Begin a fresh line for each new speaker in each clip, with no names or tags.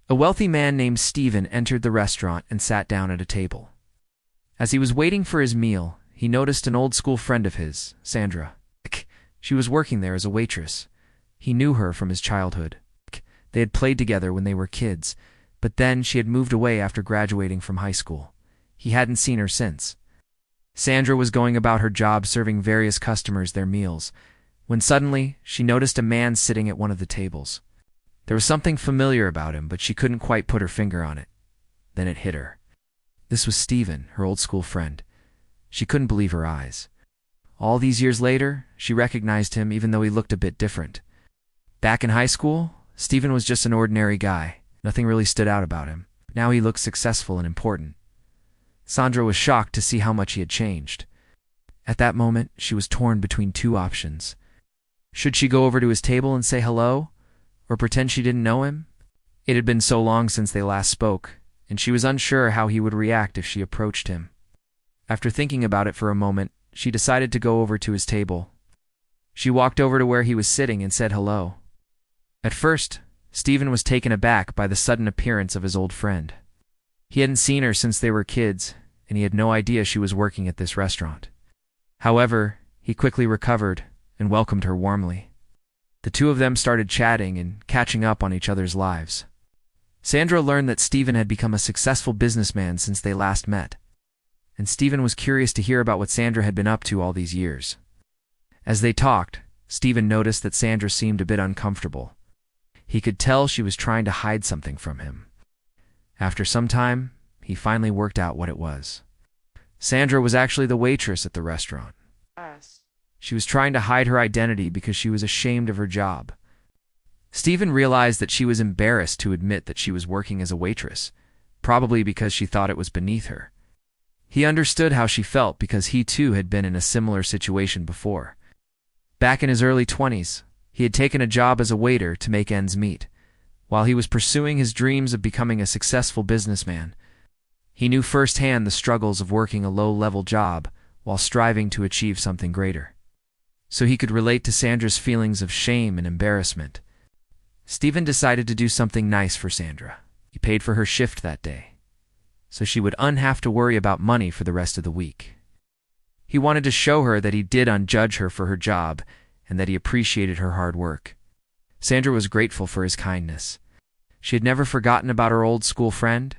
A wealthy man named Stephen entered the restaurant and sat down at a table. As he was waiting for his meal, he noticed an old school friend of his, Sandra. She was working there as a waitress. He knew her from his childhood. They had played together when they were kids, but then she had moved away after graduating from high school. He hadn't seen her since. Sandra was going about her job serving various customers their meals, when suddenly she noticed a man sitting at one of the tables. There was something familiar about him, but she couldn't quite put her finger on it. Then it hit her. This was Stephen, her old school friend. She couldn't believe her eyes. All these years later, she recognized him even though he looked a bit different. Back in high school, Stephen was just an ordinary guy. Nothing really stood out about him. Now he looked successful and important. Sandra was shocked to see how much he had changed. At that moment, she was torn between two options. Should she go over to his table and say hello, or pretend she didn't know him? It had been so long since they last spoke, and she was unsure how he would react if she approached him. After thinking about it for a moment, she decided to go over to his table. She walked over to where he was sitting and said hello. At first, Stephen was taken aback by the sudden appearance of his old friend. He hadn't seen her since they were kids, and he had no idea she was working at this restaurant. However, he quickly recovered and welcomed her warmly. The two of them started chatting and catching up on each other's lives. Sandra learned that Stephen had become a successful businessman since they last met, and Stephen was curious to hear about what Sandra had been up to all these years. As they talked, Stephen noticed that Sandra seemed a bit uncomfortable. He could tell she was trying to hide something from him. After some time, he finally worked out what it was. Sandra was actually the waitress at the restaurant. She was trying to hide her identity because she was ashamed of her job. Stephen realized that she was embarrassed to admit that she was working as a waitress, probably because she thought it was beneath her. He understood how she felt because he too had been in a similar situation before. Back in his early 20s, he had taken a job as a waiter to make ends meet. While he was pursuing his dreams of becoming a successful businessman, he knew firsthand the struggles of working a low-level job while striving to achieve something greater. So he could relate to Sandra's feelings of shame and embarrassment. Stephen decided to do something nice for Sandra. He paid for her shift that day, so she would have to worry about money for the rest of the week. He wanted to show her that he did judge her for her job and that he appreciated her hard work. Sandra was grateful for his kindness. She had never forgotten about her old school friend,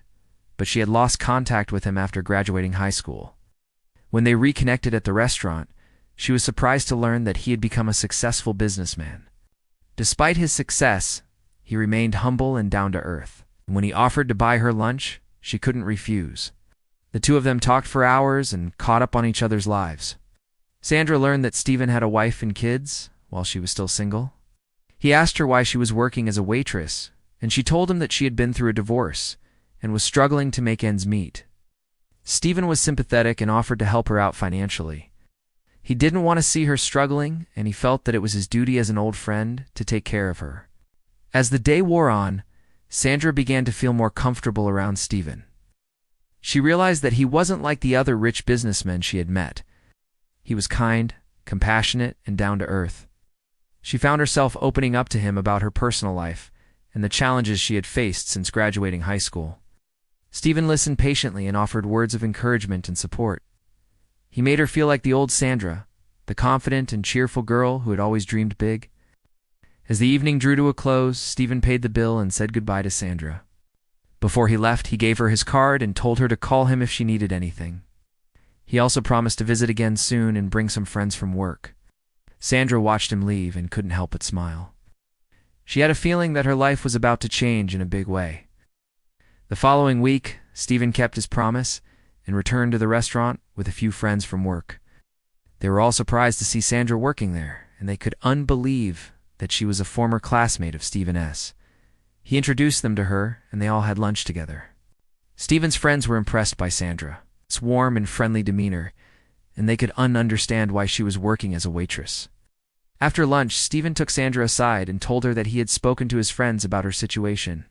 but she had lost contact with him after graduating high school. When they reconnected at the restaurant, she was surprised to learn that he had become a successful businessman. Despite his success, he remained humble and down to earth. When he offered to buy her lunch, she couldn't refuse. The two of them talked for hours and caught up on each other's lives. Sandra learned that Stephen had a wife and kids while she was still single. He asked her why she was working as a waitress, and she told him that she had been through a divorce and was struggling to make ends meet. Stephen was sympathetic and offered to help her out financially. He didn't want to see her struggling, and he felt that it was his duty as an old friend to take care of her. As the day wore on, Sandra began to feel more comfortable around Stephen. She realized that he wasn't like the other rich businessmen she had met. He was kind, compassionate, and down to earth. She found herself opening up to him about her personal life and the challenges she had faced since graduating high school. Stephen listened patiently and offered words of encouragement and support. He made her feel like the old Sandra, the confident and cheerful girl who had always dreamed big. As the evening drew to a close, Stephen paid the bill and said goodbye to Sandra. Before he left, he gave her his card and told her to call him if she needed anything. He also promised to visit again soon and bring some friends from work. Sandra watched him leave and couldn't help but smile. She had a feeling that her life was about to change in a big way. The following week, Stephen kept his promise and returned to the restaurant with a few friends from work. They were all surprised to see Sandra working there, and they could unbelieve that she was a former classmate of Stephen. He introduced them to her, and they all had lunch together. Stephen's friends were impressed by Sandra's warm and friendly demeanor, and they could understand why she was working as a waitress. After lunch, Stephen took Sandra aside and told her that he had spoken to his friends about her situation.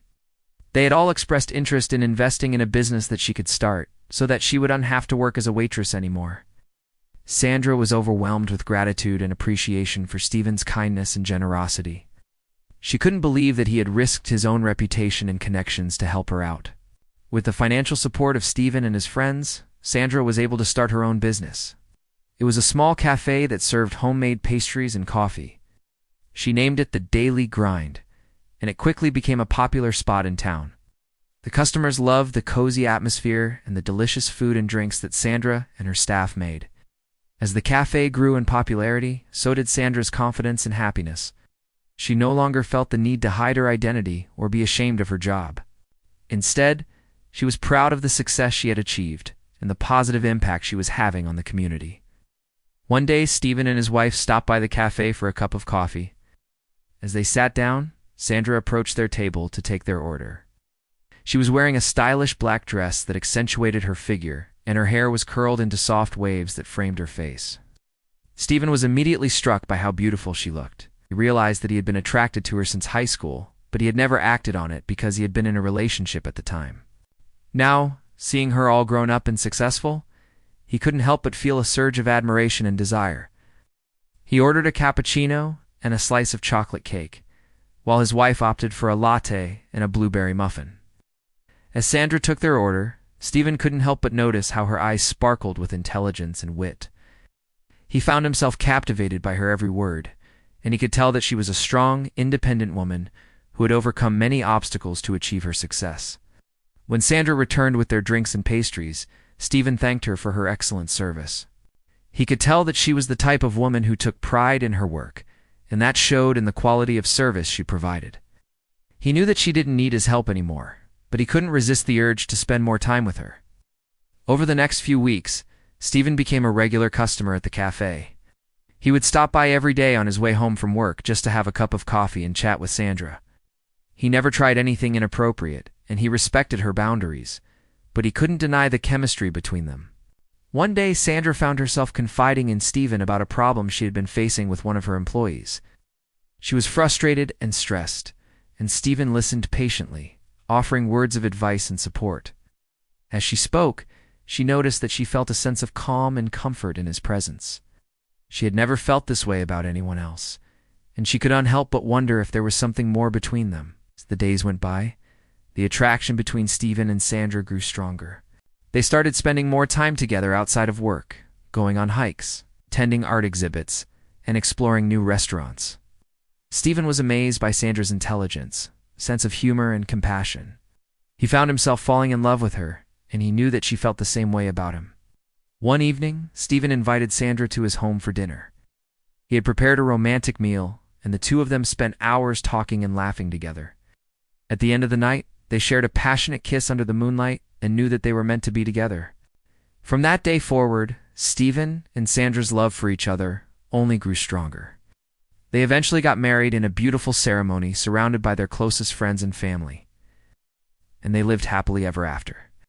They had all expressed interest in investing in a business that she could start, so that she wouldn't have to work as a waitress anymore. Sandra was overwhelmed with gratitude and appreciation for Stephen's kindness and generosity. She couldn't believe that he had risked his own reputation and connections to help her out. With the financial support of Stephen and his friends, Sandra was able to start her own business. It was a small cafe that served homemade pastries and coffee. She named it the Daily Grind, and it quickly became a popular spot in town. The customers loved the cozy atmosphere and the delicious food and drinks that Sandra and her staff made. As the cafe grew in popularity, so did Sandra's confidence and happiness. She no longer felt the need to hide her identity or be ashamed of her job. Instead, she was proud of the success she had achieved and the positive impact she was having on the community. One day, Stephen and his wife stopped by the cafe for a cup of coffee. As they sat down, Sandra approached their table to take their order. She was wearing a stylish black dress that accentuated her figure, and her hair was curled into soft waves that framed her face. Stephen was immediately struck by how beautiful she looked. He realized that he had been attracted to her since high school, but he had never acted on it because he had been in a relationship at the time. Now, seeing her all grown up and successful, he couldn't help but feel a surge of admiration and desire. He ordered a cappuccino and a slice of chocolate cake, while his wife opted for a latte and a blueberry muffin. As Sandra took their order, Stephen couldn't help but notice how her eyes sparkled with intelligence and wit. He found himself captivated by her every word, and he could tell that she was a strong, independent woman who had overcome many obstacles to achieve her success. When Sandra returned with their drinks and pastries, Stephen thanked her for her excellent service. He could tell that she was the type of woman who took pride in her work, and that showed in the quality of service she provided. He knew that she didn't need his help anymore, but he couldn't resist the urge to spend more time with her. Over the next few weeks, Stephen became a regular customer at the cafe. He would stop by every day on his way home from work just to have a cup of coffee and chat with Sandra. He never tried anything inappropriate, and he respected her boundaries, but he couldn't deny the chemistry between them. One day, Sandra found herself confiding in Stephen about a problem she had been facing with one of her employees. She was frustrated and stressed, and Stephen listened patiently, offering words of advice and support. As she spoke, she noticed that she felt a sense of calm and comfort in his presence. She had never felt this way about anyone else, and she could not help but wonder if there was something more between them. As the days went by, the attraction between Stephen and Sandra grew stronger. They started spending more time together outside of work, going on hikes, attending art exhibits, and exploring new restaurants. Stephen was amazed by Sandra's intelligence, sense of humor, and compassion. He found himself falling in love with her, and he knew that she felt the same way about him. One evening, Stephen invited Sandra to his home for dinner. He had prepared a romantic meal, and the two of them spent hours talking and laughing together. At the end of the night, they shared a passionate kiss under the moonlight and knew that they were meant to be together. From that day forward, Stephen and Sandra's love for each other only grew stronger. They eventually got married in a beautiful ceremony surrounded by their closest friends and family, and they lived happily ever after.